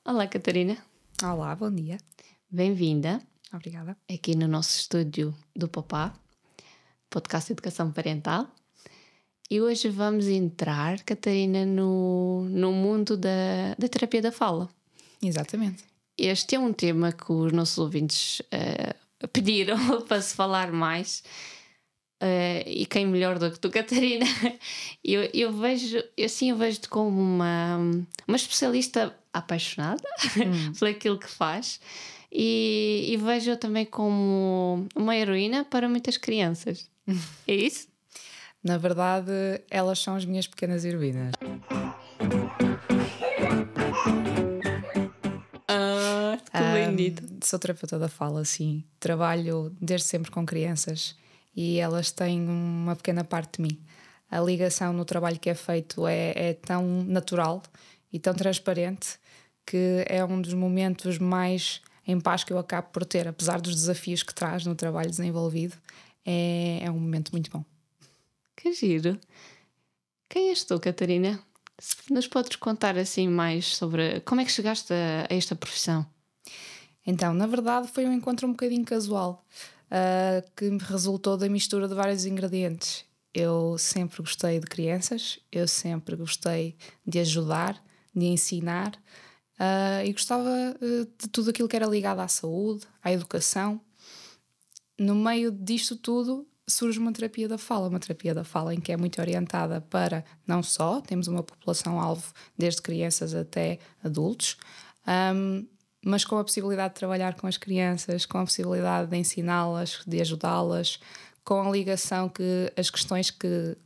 Olá, Catarina. Olá, bom dia. Bem-vinda Obrigada. aqui no nosso estúdio do Papá, podcast de Educação Parental. E hoje vamos entrar, Catarina, no mundo da terapia da fala. Exatamente. Este é um tema que os nossos ouvintes pediram para se falar mais. E quem melhor do que tu, Catarina? Eu vejo-te como uma especialista apaixonada por aquilo que faz e vejo-a também como uma heroína para muitas crianças. É isso? Na verdade, elas são as minhas pequenas heroínas. Que bem dito. Sou terapeuta da fala, sim. Trabalho desde sempre com crianças e elas têm uma pequena parte de mim. A ligação no trabalho que é feito é tão natural e tão transparente que é um dos momentos mais em paz que eu acabo por ter, apesar dos desafios que traz no trabalho desenvolvido. É um momento muito bom. Que giro. Quem és tu, Catarina? Se nos podes contar assim mais sobre como é que chegaste a esta profissão? Então, na verdade, foi um encontro um bocadinho casual, que me resultou da mistura de vários ingredientes. Eu sempre gostei de crianças, eu sempre gostei de ajudar, de ensinar, e gostava de tudo aquilo que era ligado à saúde, à educação. No meio disto tudo surge uma terapia da fala em que é muito orientada para, não só, temos uma população-alvo desde crianças até adultos, mas com a possibilidade de trabalhar com as crianças, com a possibilidade de ensiná-las, de ajudá-las, com a ligação que as questões que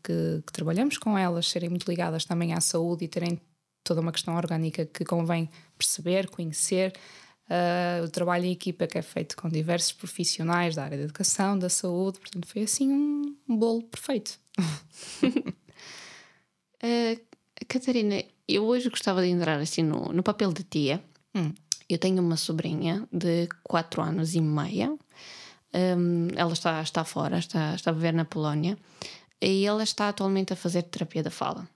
trabalhamos com elas serem muito ligadas também à saúde e terem toda uma questão orgânica que convém perceber, conhecer. O trabalho em equipa que é feito com diversos profissionais da área da educação, da saúde, portanto foi assim um bolo perfeito. Catarina, eu hoje gostava de entrar assim no papel de tia. Eu tenho uma sobrinha de 4 anos e meio. Ela está fora, está a viver na Polónia e ela está atualmente a fazer terapia da fala.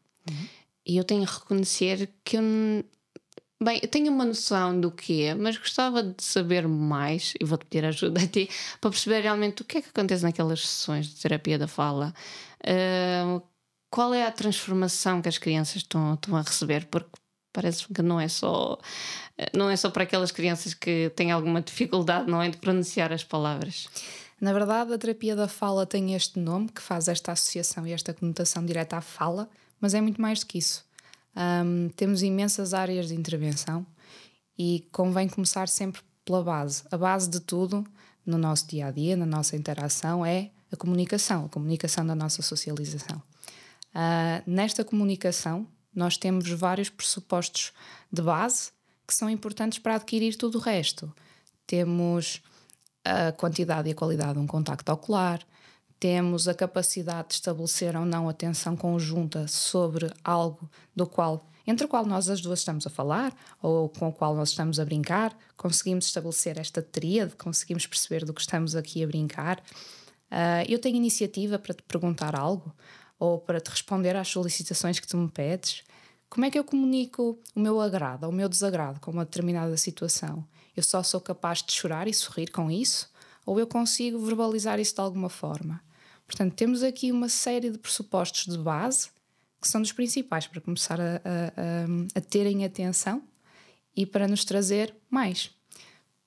E eu tenho a reconhecer que eu tenho uma noção do que é, mas gostava de saber mais, e vou-te pedir ajuda a ti, para perceber realmente o que é que acontece naquelas sessões de terapia da fala. Qual é a transformação que as crianças estão a receber? Porque parece que não é só para aquelas crianças que têm alguma dificuldade, não é, de pronunciar as palavras. Na verdade, a terapia da fala tem este nome, que faz esta associação e esta conotação direta à fala, mas é muito mais do que isso. Temos imensas áreas de intervenção e convém começar sempre pela base. A base de tudo, no nosso dia-a-dia, na nossa interação, é a comunicação da nossa socialização. Nesta comunicação, nós temos vários pressupostos de base que são importantes para adquirir tudo o resto. Temos a quantidade e a qualidade de um contacto ocular, temos a capacidade de estabelecer ou não atenção conjunta sobre algo entre o qual nós as duas estamos a falar ou com o qual nós estamos a brincar. Conseguimos estabelecer esta tríade, conseguimos perceber do que estamos aqui a brincar. Eu tenho iniciativa para te perguntar algo ou para te responder às solicitações que tu me pedes. Como é que eu comunico o meu agrado ou o meu desagrado com uma determinada situação? Eu só sou capaz de chorar e sorrir com isso? Ou eu consigo verbalizar isso de alguma forma? Portanto, temos aqui uma série de pressupostos de base que são dos principais para começar a terem atenção e para nos trazer mais.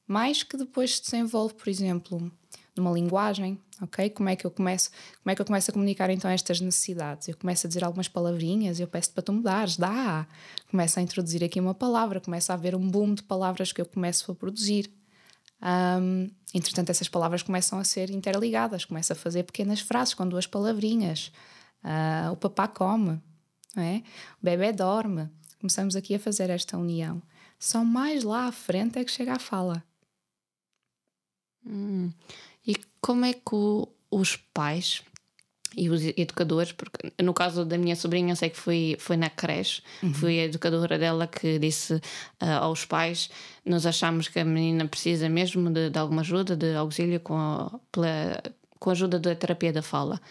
Mais que depois se desenvolve, por exemplo, numa linguagem, ok? Como é que eu começo a comunicar então estas necessidades? Eu começo a dizer algumas palavrinhas, eu peço-te para tu mudares, começo a introduzir aqui uma palavra, começa a haver um boom de palavras que eu começo a produzir. Entretanto, essas palavras começam a ser interligadas, começo a fazer pequenas frases com 2 palavrinhas. O papá come, não é? O bebê dorme. Começamos aqui a fazer esta união. Só mais lá à frente é que chega a fala. E como é que os pais e os educadores, porque no caso da minha sobrinha eu sei que foi na creche, foi a educadora dela que disse aos pais: nós achamos que a menina precisa mesmo de alguma ajuda, de auxílio com a ajuda da terapia da fala.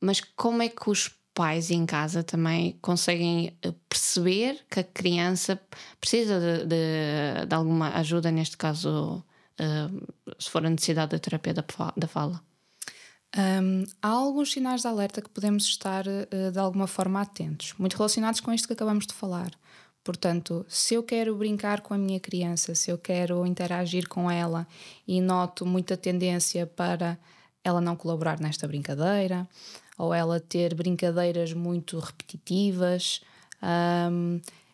Mas como é que os pais em casa também conseguem perceber que a criança precisa de alguma ajuda, neste caso, se for a necessidade da terapia da fala? Há alguns sinais de alerta que podemos estar de alguma forma atentos, muito relacionados com isto que acabamos de falar. Portanto, se eu quero brincar com a minha criança, se eu quero interagir com ela e noto muita tendência para ela não colaborar nesta brincadeira, ou ela ter brincadeiras muito repetitivas,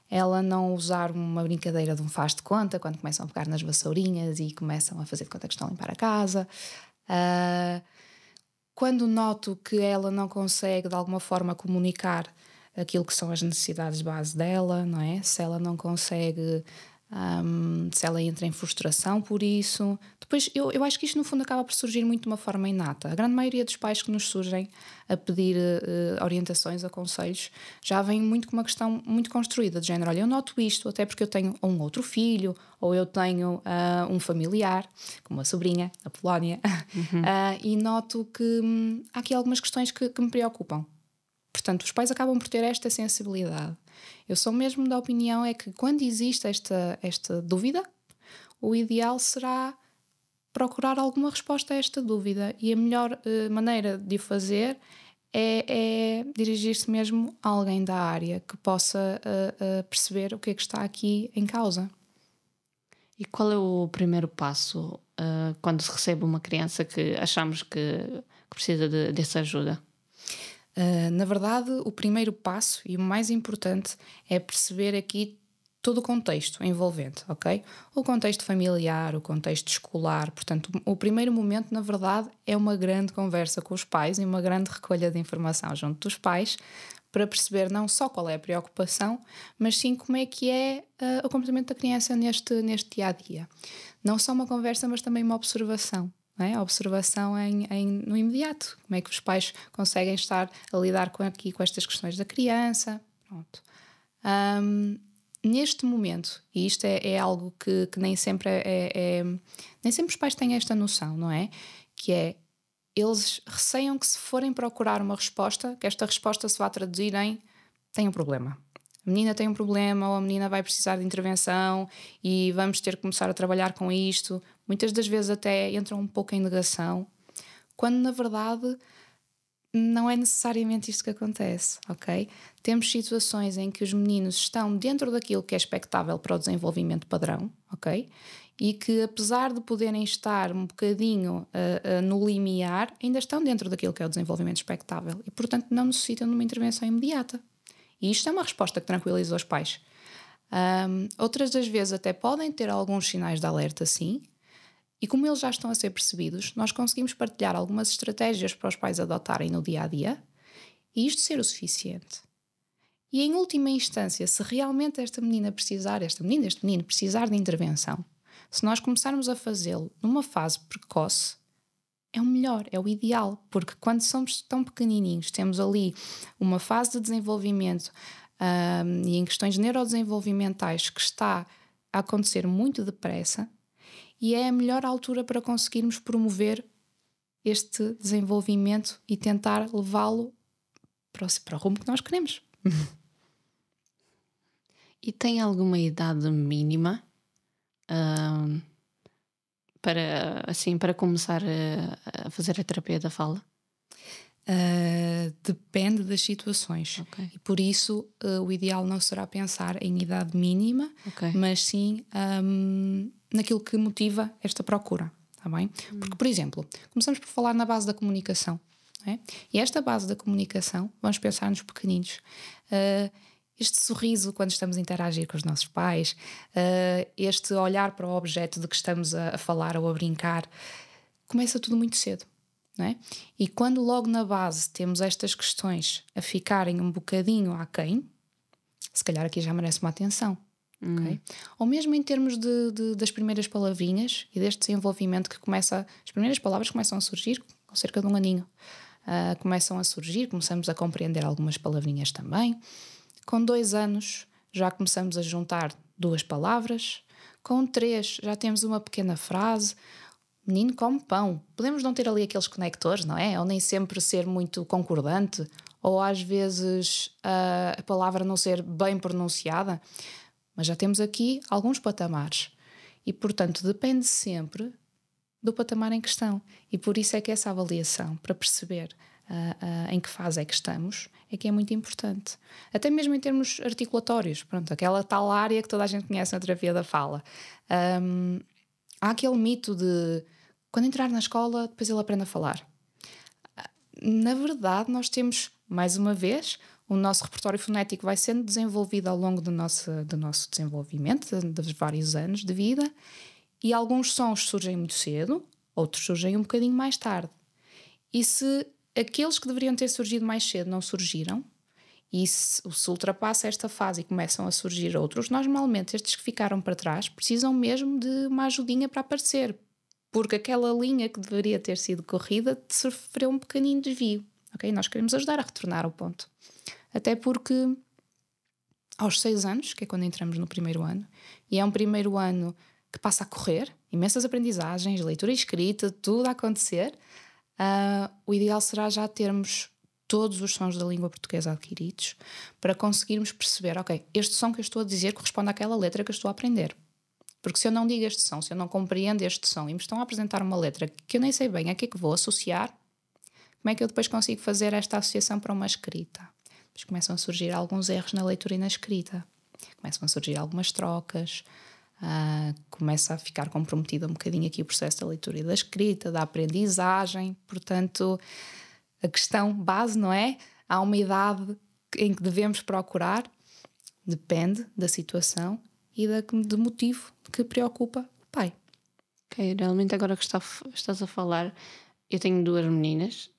ela não usar uma brincadeira de um faz de conta, quando começam a pegar nas vassourinhas e começam a fazer de conta que estão a limpar a casa. Quando noto que ela não consegue de alguma forma comunicar aquilo que são as necessidades base dela, não é? Se ela não consegue, se ela entra em frustração por isso. Depois, eu acho que isto no fundo acaba por surgir muito de uma forma inata. A grande maioria dos pais que nos surgem a pedir orientações ou conselhos já vem muito com uma questão muito construída, de género, olha, eu noto isto até porque eu tenho um outro filho, ou eu tenho um familiar, como a sobrinha, a Polónia, e noto que há aqui algumas questões que me preocupam. Portanto, os pais acabam por ter esta sensibilidade. Eu sou mesmo da opinião é que quando existe esta dúvida, o ideal será procurar alguma resposta a esta dúvida. E a melhor maneira de o fazer é dirigir-se mesmo a alguém da área que possa perceber o que é que está aqui em causa. E qual é o primeiro passo quando se recebe uma criança que achamos que precisa dessa ajuda? Na verdade, o primeiro passo e o mais importante é perceber aqui todo o contexto envolvente, ok? O contexto familiar, o contexto escolar. Portanto, o primeiro momento, na verdade, é uma grande conversa com os pais e uma grande recolha de informação junto dos pais para perceber não só qual é a preocupação, mas sim como é que é o comportamento da criança neste dia-a-dia. Não só uma conversa, mas também uma observação. Não é? A observação no imediato. Como é que os pais conseguem estar a lidar com estas questões da criança. Pronto. Neste momento, e isto é algo que nem sempre nem sempre os pais têm esta noção, não é? Que é, eles receiam que se forem procurar uma resposta, que esta resposta se vá traduzir em tem um problema. A menina tem um problema ou a menina vai precisar de intervenção e vamos ter que começar a trabalhar com isto. Muitas das vezes até entram um pouco em negação, quando na verdade não é necessariamente isto que acontece, ok? Temos situações em que os meninos estão dentro daquilo que é expectável para o desenvolvimento padrão, ok? E que apesar de poderem estar um bocadinho no limiar, ainda estão dentro daquilo que é o desenvolvimento expectável e portanto não necessitam de uma intervenção imediata. E isto é uma resposta que tranquiliza os pais. Outras das vezes até podem ter alguns sinais de alerta, sim, e como eles já estão a ser percebidos, nós conseguimos partilhar algumas estratégias para os pais adotarem no dia-a-dia e isto ser o suficiente. E em última instância, se realmente este menino precisar de intervenção, se nós começarmos a fazê-lo numa fase precoce, é o melhor, é o ideal, porque quando somos tão pequenininhos, temos ali uma fase de desenvolvimento e em questões neurodesenvolvimentais que está a acontecer muito depressa e é a melhor altura para conseguirmos promover este desenvolvimento e tentar levá-lo para o rumo que nós queremos. E tem alguma idade mínima para começar a fazer a terapia da fala? Depende das situações. Okay. E por isso o ideal não será pensar em idade mínima, mas sim naquilo que motiva esta procura. Tá bem? Porque, por exemplo, começamos por falar na base da comunicação. Não é? E esta base da comunicação, vamos pensar nos pequeninos. Este sorriso quando estamos a interagir com os nossos pais, este olhar para o objeto de que estamos a falar ou a brincar, começa tudo muito cedo. Não é? E quando logo na base temos estas questões a ficarem um bocadinho aquém, se calhar aqui já merece uma atenção. Okay? Ou mesmo em termos das primeiras palavrinhas e deste desenvolvimento que as primeiras palavras começam a surgir com cerca de 1 aninho. Começam a surgir, começamos a compreender algumas palavrinhas também. Com 2 anos já começamos a juntar 2 palavras. Com 3 já temos uma pequena frase. Menino come pão. Podemos não ter ali aqueles conectores, não é? Ou nem sempre ser muito concordante. ou às vezes a palavra não ser bem pronunciada, mas já temos aqui alguns patamares e, portanto, depende sempre do patamar em questão. E por isso é que essa avaliação, para perceber em que fase é que estamos, é que é muito importante. Até mesmo em termos articulatórios, pronto, aquela tal área que toda a gente conhece na terapia da fala. Há aquele mito de quando entrar na escola, depois ele aprende a falar. Na verdade, nós temos, mais uma vez, o nosso repertório fonético vai sendo desenvolvido ao longo do nosso desenvolvimento, dos vários anos de vida, e alguns sons surgem muito cedo, outros surgem um bocadinho mais tarde. E se aqueles que deveriam ter surgido mais cedo não surgiram, e se ultrapassa esta fase e começam a surgir outros, normalmente estes que ficaram para trás precisam mesmo de uma ajudinha para aparecer, porque aquela linha que deveria ter sido corrida sofreu um pequenino desvio. Okay? Nós queremos ajudar a retornar ao ponto. Até porque aos 6 anos, que é quando entramos no primeiro ano, e é um primeiro ano que passa a correr, imensas aprendizagens, leitura e escrita, tudo a acontecer, o ideal será já termos todos os sons da língua portuguesa adquiridos para conseguirmos perceber, ok, este som que eu estou a dizer corresponde àquela letra que eu estou a aprender. Porque se eu não digo este som, se eu não compreendo este som e me estão a apresentar uma letra que eu nem sei bem a que é que vou associar, como é que eu depois consigo fazer esta associação para uma escrita? Depois começam a surgir alguns erros na leitura e na escrita. Começam a surgir algumas trocas. Começa a ficar comprometido um bocadinho aqui o processo da leitura e da escrita, da aprendizagem. Portanto, a questão base, não é? Há uma idade em que devemos procurar, depende da situação e do motivo que preocupa o pai. Ok, realmente agora que estás a falar, eu tenho 2 meninas,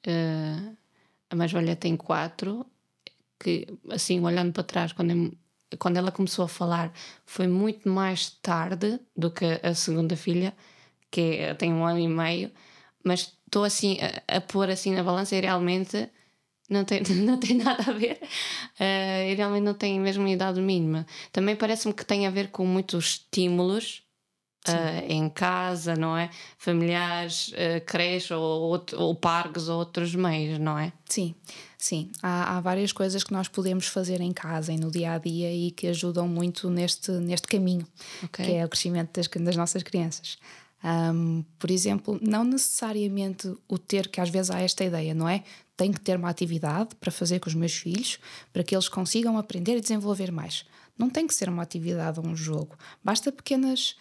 a mais velha tem 4, que assim, olhando para trás, quando ela começou a falar, foi muito mais tarde do que a segunda filha, que tem 1 ano e meio, mas estou assim a pôr assim na balança e realmente não tem nada a ver, e realmente não tem mesmo a idade mínima. Também parece-me que tem a ver com muitos estímulos em casa, não é? Familiares, creche ou parques ou outros meios, não é? Sim. Há várias coisas que nós podemos fazer em casa e no dia-a-dia e que ajudam muito neste caminho, okay, que é o crescimento das nossas crianças. Por exemplo, não necessariamente o ter, que às vezes há esta ideia, não é? Tenho que ter uma atividade para fazer com os meus filhos para que eles consigam aprender e desenvolver mais. Não tem que ser uma atividade ou um jogo. Basta pequenas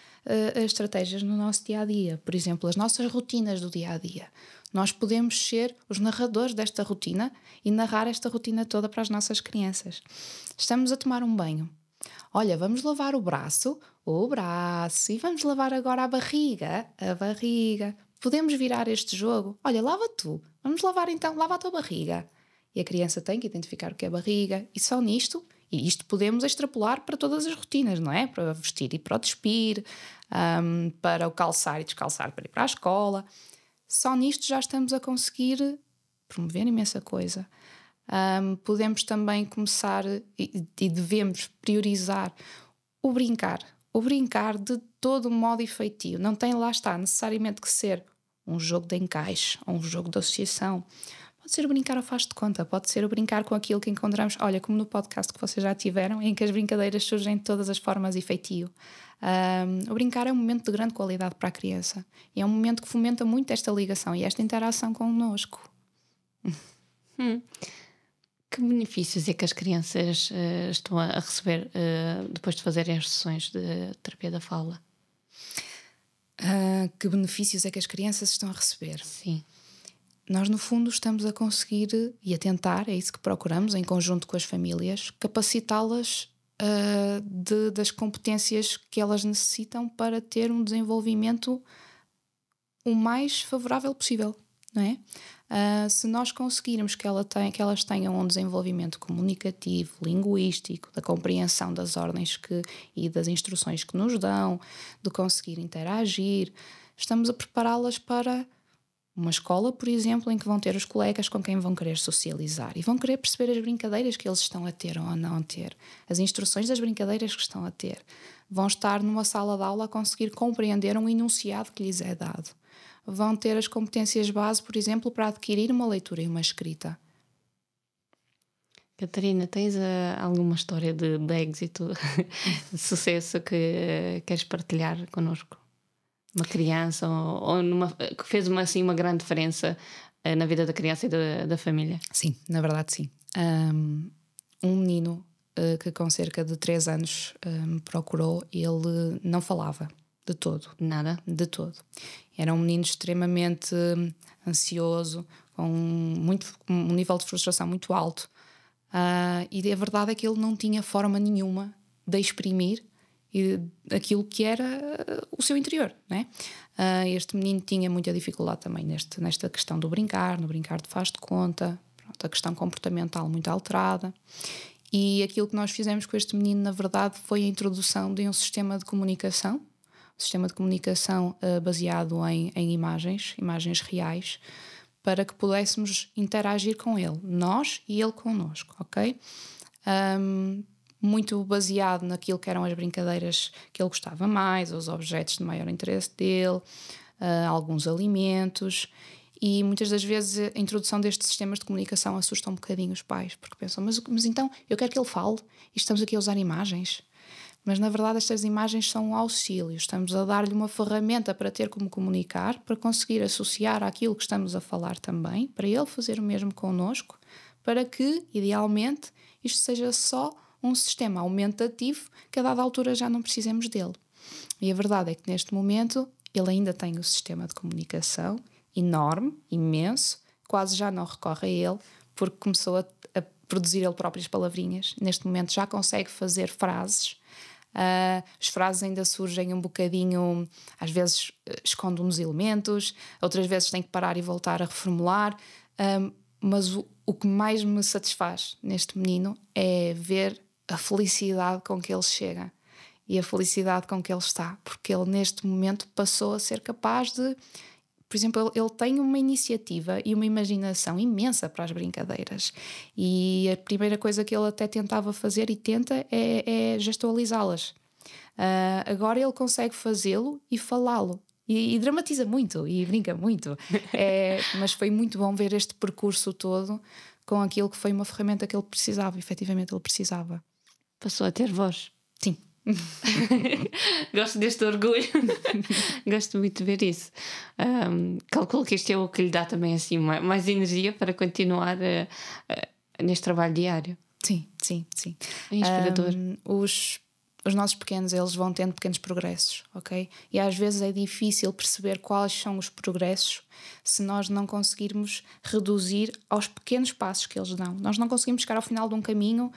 estratégias no nosso dia-a-dia. Por exemplo, as nossas rotinas do dia-a-dia. Nós podemos ser os narradores desta rotina e narrar esta rotina toda para as nossas crianças. Estamos a tomar um banho. Olha, vamos lavar o braço, e vamos lavar agora a barriga. Podemos virar este jogo. Olha, lava tu. Vamos lavar então, lava a tua barriga. E a criança tem que identificar o que é barriga. E só nisto, e isto podemos extrapolar para todas as rotinas, não é? Para vestir e para o despir, para o calçar e descalçar para ir para a escola. Só nisto já estamos a conseguir promover imensa coisa. Podemos também começar e devemos priorizar o brincar de todo modo e feitio. Não tem, lá está, necessariamente que ser um jogo de encaixe ou um jogo de associação. Pode ser o brincar ao faz de conta, pode ser o brincar com aquilo que encontramos, olha, como no podcast que vocês já tiveram, em que as brincadeiras surgem de todas as formas e feitio. O brincar é um momento de grande qualidade para a criança e é um momento que fomenta muito esta ligação e esta interação connosco. Que benefícios é que as crianças estão a receber depois de fazerem as sessões de terapia da fala? Que benefícios é que as crianças estão a receber? Sim. Nós, no fundo, estamos a conseguir e a tentar, é isso que procuramos, em conjunto com as famílias, capacitá-las das competências que elas necessitam para ter um desenvolvimento o mais favorável possível, não é? Se nós conseguirmos que elas tenham um desenvolvimento comunicativo, linguístico, da compreensão das ordens e das instruções que nos dão, de conseguir interagir, estamos a prepará-las para uma escola, por exemplo, em que vão ter os colegas com quem vão querer socializar e vão querer perceber as brincadeiras que eles estão a ter ou a não ter, as instruções das brincadeiras que estão a ter. Vão estar numa sala de aula a conseguir compreender um enunciado que lhes é dado. Vão ter as competências base, por exemplo, para adquirir uma leitura e uma escrita. Catarina, tens alguma história de êxito, de sucesso que queres partilhar connosco? Uma criança ou que fez assim, uma grande diferença na vida da criança e da família? Sim, na verdade sim. Um menino que com cerca de 3 anos me procurou, ele não falava de todo. Nada? De todo. Era um menino extremamente ansioso, com um nível de frustração muito alto. E a verdade é que ele não tinha forma nenhuma de exprimir aquilo que era o seu interior, né? Este menino tinha muita dificuldade também nesta questão do brincar, no brincar de faz de conta, pronto, a questão comportamental muito alterada. E aquilo que nós fizemos com este menino, na verdade, foi a introdução de um sistema de comunicação, baseado em imagens reais, para que pudéssemos interagir com ele, nós e ele connosco, ok? Muito baseado naquilo que eram as brincadeiras que ele gostava mais, os objetos de maior interesse dele, alguns alimentos. E muitas das vezes a introdução destes sistemas de comunicação assusta um bocadinho os pais, porque pensam, mas então eu quero que ele fale e estamos aqui a usar imagens. Mas na verdade estas imagens são um auxílio, estamos a dar-lhe uma ferramenta para ter como comunicar, para conseguir associar àquilo que estamos a falar também, para ele fazer o mesmo connosco, para que, idealmente, isto seja só um sistema aumentativo que a dada altura já não precisemos dele. E a verdade é que neste momento ele ainda tem o sistema de comunicação enorme, imenso, quase já não recorre a ele, porque começou a produzir ele próprio as palavrinhas. Neste momento já consegue fazer frases. As frases ainda surgem um bocadinho, às vezes esconde uns elementos, outras vezes tem que parar e voltar a reformular, mas o que mais me satisfaz neste menino é ver a felicidade com que ele chega e a felicidade com que ele está, porque ele neste momento passou a ser capaz de, por exemplo, ele tem uma iniciativa e uma imaginação imensa para as brincadeiras, e a primeira coisa que ele até tentava fazer e tenta é gestualizá-las. Agora ele consegue fazê-lo e falá-lo, e dramatiza muito e brinca muito. Mas foi muito bom ver este percurso todo com aquilo que foi uma ferramenta que ele precisava, efetivamente ele precisava. Passou a ter voz. Sim. Gosto deste orgulho. Gosto muito de ver isso. Calculo que isto é o que lhe dá também assim mais energia para continuar neste trabalho diário. Sim. É inspirador. Os nossos pequenos, eles vão tendo pequenos progressos, ok? E às vezes é difícil perceber quais são os progressos se nós não conseguirmos reduzir aos pequenos passos que eles dão. Nós não conseguimos chegar ao final de um caminho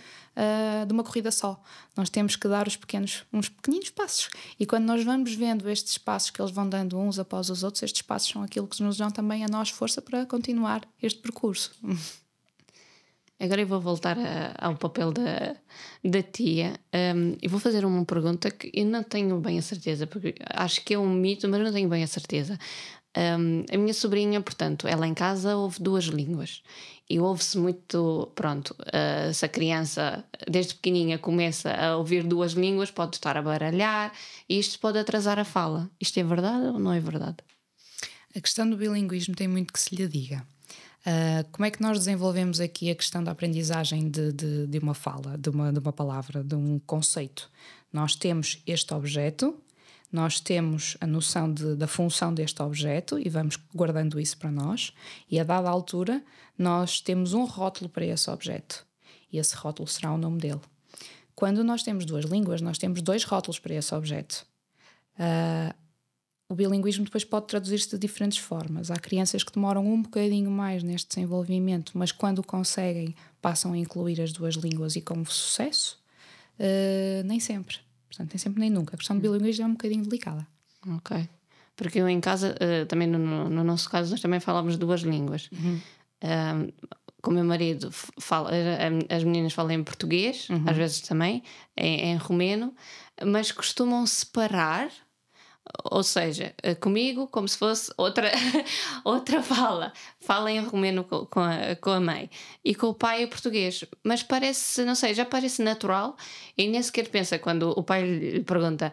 de uma corrida só. Nós temos que dar uns pequeninos passos. E quando nós vamos vendo estes passos que eles vão dando uns após os outros, estes passos são aquilo que nos dão também a nós força para continuar este percurso. Agora eu vou voltar ao papel da tia e vou fazer uma pergunta que eu não tenho bem a certeza, porque acho que é um mito, mas não tenho bem a certeza. A minha sobrinha, portanto, ela em casa ouve 2 línguas e ouve-se muito, pronto, se a criança desde pequenininha começa a ouvir 2 línguas, pode estar a baralhar e isto pode atrasar a fala. Isto é verdade ou não é verdade? A questão do bilinguismo tem muito que se lhe diga. Como é que nós desenvolvemos aqui a questão da aprendizagem de uma fala, de uma palavra, de um conceito? Nós temos este objeto, nós temos a noção da função deste objeto e vamos guardando isso para nós, e a dada altura nós temos um rótulo para esse objeto e esse rótulo será o nome dele. Quando nós temos 2 línguas, nós temos 2 rótulos para esse objeto. O bilinguismo depois pode traduzir-se de diferentes formas. Há crianças que demoram um bocadinho mais neste desenvolvimento, mas quando conseguem passam a incluir as 2 línguas e com sucesso. Nem sempre. Portanto, nem sempre nem nunca. A questão do bilinguismo é um bocadinho delicada. Ok. Porque eu em casa, também no nosso caso, nós também falamos 2 línguas. Com o meu marido, as meninas falam em português, às vezes também, em romeno, mas costumam separar Ou seja, comigo, como se fosse outra, outra fala. Fala em romeno com a mãe. E com o pai é português. Mas parece, não sei, já parece natural. E nem sequer pensa quando o pai lhe pergunta: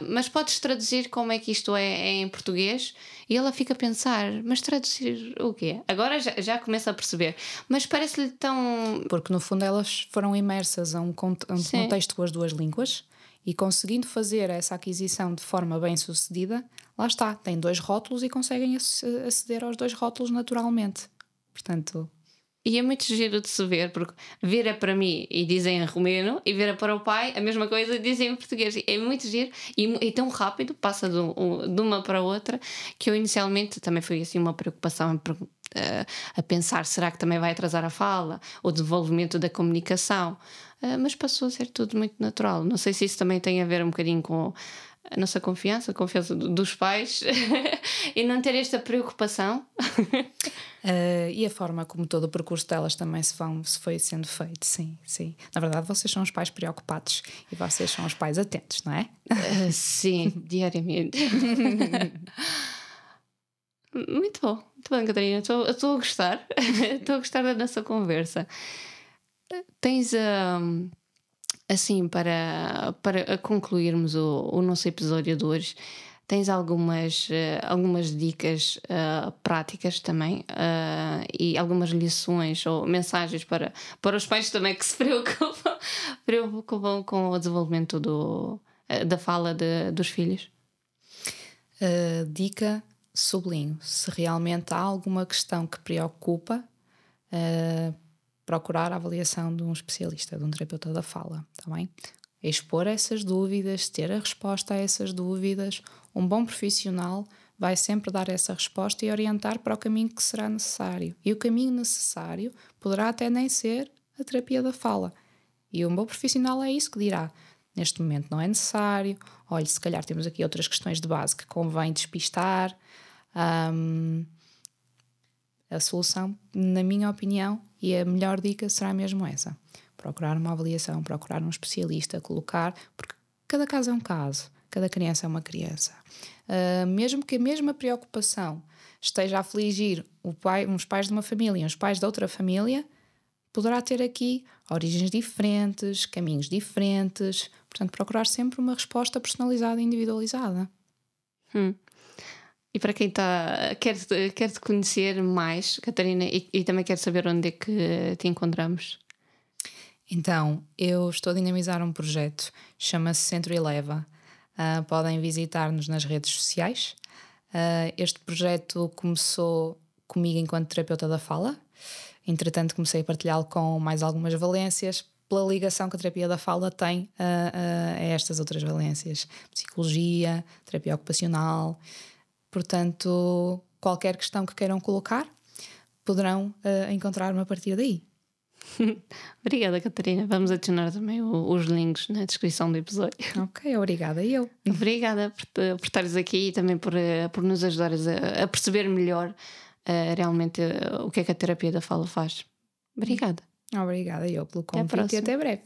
mas podes traduzir como é que isto é em português? E ela fica a pensar: mas traduzir o quê? Agora já começa a perceber. Mas parece-lhe tão. Porque no fundo elas foram imersas a um contexto com as duas línguas. E conseguindo fazer essa aquisição de forma bem sucedida, lá está, têm 2 rótulos e conseguem aceder aos 2 rótulos naturalmente. Portanto... E é muito giro de se ver, porque vira para mim e dizem em romeno, e vira para o pai a mesma coisa e dizem em português. É muito giro e tão rápido, passa de uma para a outra, que eu inicialmente também foi assim uma preocupação a pensar: será que também vai atrasar a fala, o desenvolvimento da comunicação? Mas passou a ser tudo muito natural. Não sei se isso também tem a ver um bocadinho com a nossa confiança, a confiança dos pais e não ter esta preocupação. E a forma como todo o percurso delas também se foi sendo feito, sim, sim. Na verdade, vocês são os pais preocupados e vocês são os pais atentos, não é? Sim, diariamente. Muito bom, Catarina. Estou a gostar. Estou a gostar da nossa conversa. Tens assim, para concluirmos o nosso episódio de hoje, tens algumas dicas práticas também, e algumas lições ou mensagens para os pais também que se preocupam com o desenvolvimento da fala dos filhos? Dica, sublinho: se realmente há alguma questão que preocupa, procurar a avaliação de um especialista, de um terapeuta da fala, está bem? Expor essas dúvidas, ter a resposta a essas dúvidas. Um bom profissional vai sempre dar essa resposta e orientar para o caminho que será necessário. E o caminho necessário poderá até nem ser a terapia da fala. E um bom profissional é isso que dirá: neste momento não é necessário, olhe, se calhar temos aqui outras questões de base que convém despistar. A solução, na minha opinião, e a melhor dica será mesmo essa: procurar uma avaliação, procurar um especialista, colocar, porque cada caso é um caso, cada criança é uma criança. Mesmo que a mesma preocupação esteja a afligir uns pais de uma família e uns pais de outra família, poderá ter aqui origens diferentes, caminhos diferentes. Portanto, procurar sempre uma resposta personalizada e individualizada. E para quem quer te conhecer mais, Catarina, e também quer saber onde é que te encontramos? Então, eu estou a dinamizar um projeto, chama-se Centro Eleva. Podem visitar-nos nas redes sociais. Este projeto começou comigo enquanto terapeuta da fala. Entretanto, comecei a partilhá-lo com mais algumas valências, pela ligação que a terapia da fala tem a estas outras valências: psicologia, terapia ocupacional. Portanto, qualquer questão que queiram colocar, poderão encontrar-me a partir daí. Obrigada, Catarina. Vamos adicionar também os links na descrição do episódio. Ok, obrigada eu. Obrigada por estares aqui e também por nos ajudares a perceber melhor realmente o que é que a terapia da fala faz. Obrigada. Obrigada eu pelo convite e até breve.